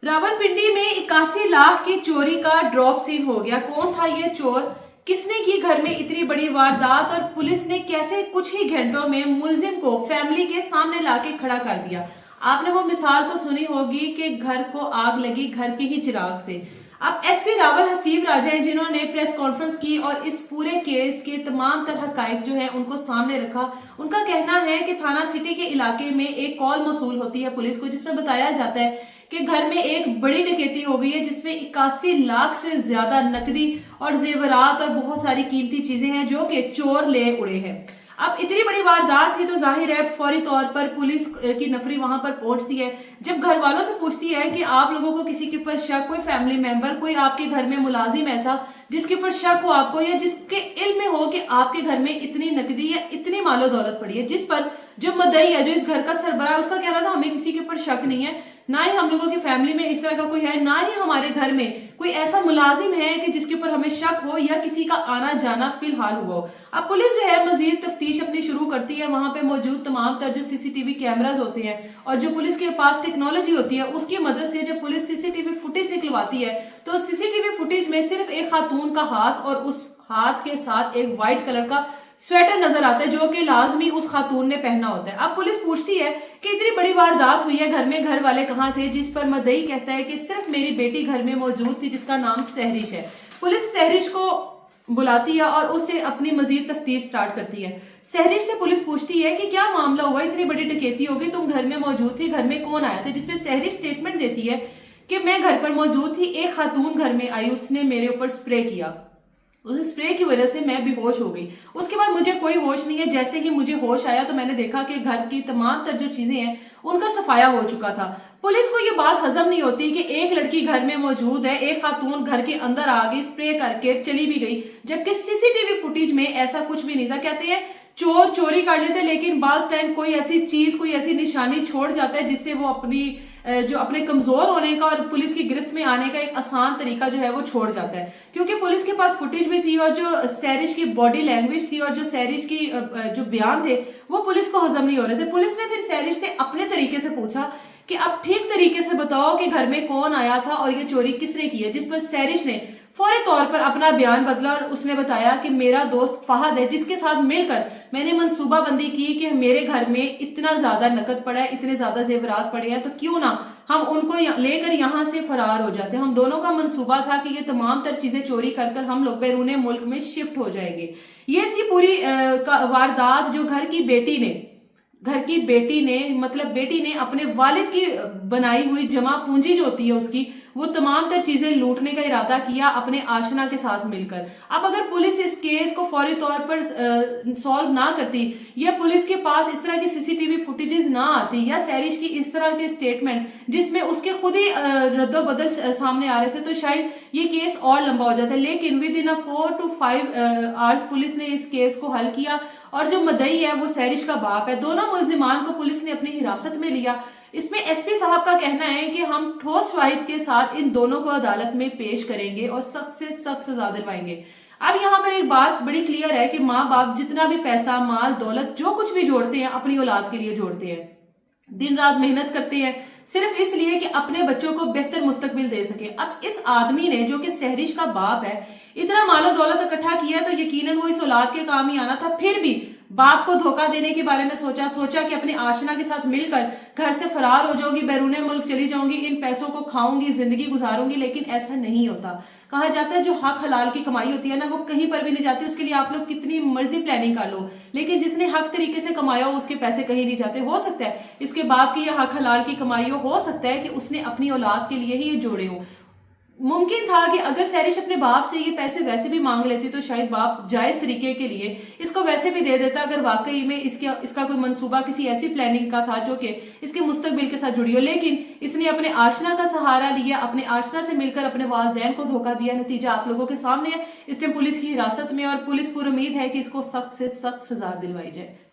रावलपिंडी में 81 लाख की चोरी का ड्रॉप सीन हो गया। कौन था ये चोर, किसने की घर में इतनी बड़ी वारदात और पुलिस ने कैसे कुछ ही घंटों में मुलजिम को फैमिली के सामने लाके खड़ा कर दिया। आपने वो मिसाल तो सुनी होगी कि घर को आग लगी घर के ही चिराग से। अब एसपी रावल हसीब राजा हैं जिन्होंने प्रेस कॉन्फ्रेंस की और इस पूरे केस के तमाम तरह हकाइक जो है उनको सामने रखा। उनका कहना है कि थाना सिटी के इलाके में एक कॉल मौसूल होती है पुलिस को, जिसमें बताया जाता है कि घर में एक बड़ी डकैती हो गई है जिसमें 81 लाख से ज्यादा नकदी और जेवरात और बहुत सारी कीमती चीजें हैं जो कि चोर ले उड़े हैं। अब इतनी बड़ी वारदात थी तो जाहिर है फौरी तौर पर पुलिस की नफरी वहां पर पहुंचती है। जब घर वालों से पूछती है कि आप लोगों को किसी के ऊपर शक, कोई फैमिली मेंबर, कोई आपके घर में मुलाजिम ऐसा जिसके ऊपर शक हो आपको या जिसके इल्म में हो कि आपके घर में इतनी नकदी या इतनी मालो दौलत पड़ी है, जिस पर जो मदई है, जो इस घर का सरबराह है, उसका कहना था हमें किसी के ऊपर शक नहीं है, ना ही हम लोगों की फैमिली में इस तरह का कोई है, ना ही हमारे घर में कोई ऐसा मुलाजिम है कि जिसके ऊपर हमें शक हो या किसी का आना जाना फिलहाल हुआ हो। अब पुलिस जो है मजीद तफ्तीश अपनी शुरू करती है। वहां पे मौजूद तमाम तर जो सीसीटीवी कैमराज होते हैं और जो पुलिस के पास टेक्नोलॉजी होती है उसकी मदद से जब पुलिस सीसीटीवी फुटेज निकलवाती है तो सीसीटीवी फुटेज में सिर्फ एक खातून का हाथ और उस हाथ के साथ एक व्हाइट कलर का स्वेटर नजर आता है जो कि लाजमी उस खातून ने पहना होता है। अब पुलिस पूछती है कि इतनी बड़ी वारदात हुई है घर में, घर वाले कहाँ थे, जिस पर मदई कहता है कि सिर्फ मेरी बेटी घर में मौजूद थी जिसका नाम सहरिश है। पुलिस सहरिश को बुलाती है और उससे अपनी मजीद तफ्तीश स्टार्ट करती है। सहरिश से पुलिस पूछती है कि क्या मामला हुआ, इतनी बड़ी डकैती हो गई, तुम घर में मौजूद थी, घर में कौन आया था, जिसपे सहरिश स्टेटमेंट देती है कि मैं घर पर मौजूद थी, एक खातून घर में आई, उसने मेरे ऊपर स्प्रे किया, उस स्प्रे की वजह से मैं बेहोश हो गई, उसके बाद मुझे कोई होश नहीं है। जैसे ही मुझे होश आया तो मैंने देखा कि घर की तमाम तर जो चीजें हैं उनका सफाया हो चुका था। पुलिस को ये बात हजम नहीं होती कि एक लड़की घर में मौजूद है, एक खातून घर के अंदर आ गई, स्प्रे करके चली भी गई, जबकि सीसीटीवी फुटेज में ऐसा कुछ भी नहीं था। कहते हैं चोर चोरी कर लेते लेकिन बाज टाइम कोई ऐसी चीज, कोई ऐसी निशानी छोड़ जाता है जिससे वो अपने कमजोर होने का और पुलिस की गिरफ्त में आने का एक आसान तरीका जो है वो छोड़ जाता है। क्योंकि पुलिस के पास फुटेज भी थी और जो सहरिश की बॉडी लैंग्वेज थी और जो सहरिश की जो बयान थे वो पुलिस को हजम नहीं हो रहे थे। पुलिस ने फिर सहरिश से अपने तरीके से पूछा कि अब ठीक तरीके से बताओ कि घर में कौन आया था और ये चोरी किसने की है, जिस पर सहरिश ने फौरी तौर पर अपना बयान बदला और उसने बताया कि मेरा दोस्त फहद है जिसके साथ मिलकर मैंने मंसूबाबंदी की कि मेरे घर में इतना ज्यादा नकद पड़ा है, इतने ज्यादा जेवरात पड़े हैं, तो क्यों ना हम उनको लेकर यहाँ से फरार हो जाते हैं। हम दोनों का मंसूबा था कि ये तमाम तर चीजें चोरी कर कर हम लोग बैरून मुल्क में शिफ्ट हो जाएंगे। ये थी पूरी वारदात जो घर की बेटी ने मतलब बेटी ने अपने वालिद की बनाई हुई जमा पूंजी जो होती है उसकी वो तमाम तर चीजें लूटने का इरादा किया अपने आशना के साथ मिलकर। अब अगर पुलिस इस केस को फौरी तौर पर सॉल्व ना करती या पुलिस के पास इस तरह की सीसीटीवी फुटेजेस ना आती या सहरिश की इस तरह के स्टेटमेंट जिसमें उसके खुद ही रद्दोबदल सामने आ रहे थे तो शायद ये केस और लंबा हो जाता है। लेकिन with in 4 to 5 hours police ने इस केस को हल किया और जो मदई है वो सहरिश का बाप है। दोनों मुलजिमान को पुलिस ने अपनी हिरासत में लिया। इसमें एसपी साहब का कहना है कि हम ठोस शवाहिद के साथ इन दोनों को अदालत में पेश करेंगे और सख्त से सख्त सजा दिलवाएंगे। अब यहाँ पर एक बात बड़ी क्लियर है कि माँ बाप जितना भी पैसा, माल, दौलत जो कुछ भी जोड़ते हैं अपनी औलाद के लिए जोड़ते हैं, दिन रात मेहनत करते हैं सिर्फ इसलिए कि अपने बच्चों को बेहतर मुस्तकबिल दे सके। अब इस आदमी ने जो कि सहरिश का बाप है इतना मालो दौलत इकट्ठा किया तो यकीनन वो इस औलाद के काम ही आना था, फिर भी बाप को धोखा देने के बारे में सोचा कि अपने आशना के साथ मिलकर घर से फरार हो जाऊंगी, बैरूने मुल्क चली जाऊंगी, इन पैसों को खाऊंगी, जिंदगी गुजारूंगी। लेकिन ऐसा नहीं होता। कहा जाता है जो हक हलाल की कमाई होती है ना वो कहीं पर भी नहीं जाती, उसके लिए आप लोग कितनी मर्जी प्लानिंग कर लो, लेकिन जिसने हक तरीके से कमाया हो उसके पैसे कहीं नहीं जाते। हो सकता है इसके बाप की यह हक हलाल की कमाई हो सकता है कि उसने अपनी औलाद के लिए ही ये जोड़े हो। मुमकिन था कि अगर सहरिश अपने बाप से ये पैसे वैसे भी मांग लेती तो शायद बाप जायज तरीके के लिए इसको वैसे भी दे देता अगर वाकई में इसका कोई मंसूबा किसी ऐसी प्लानिंग का था जो कि इसके मुस्तकबिल के साथ जुड़ी हो। लेकिन इसने अपने आशना का सहारा लिया, अपने आशना से मिलकर अपने वालिदैन को धोखा दिया। नतीजा आप लोगों के सामने है। इसने पुलिस की हिरासत में और पुलिस पूरी उम्मीद है कि इसको सख्त से सख्त सजा दिलवाई जाए।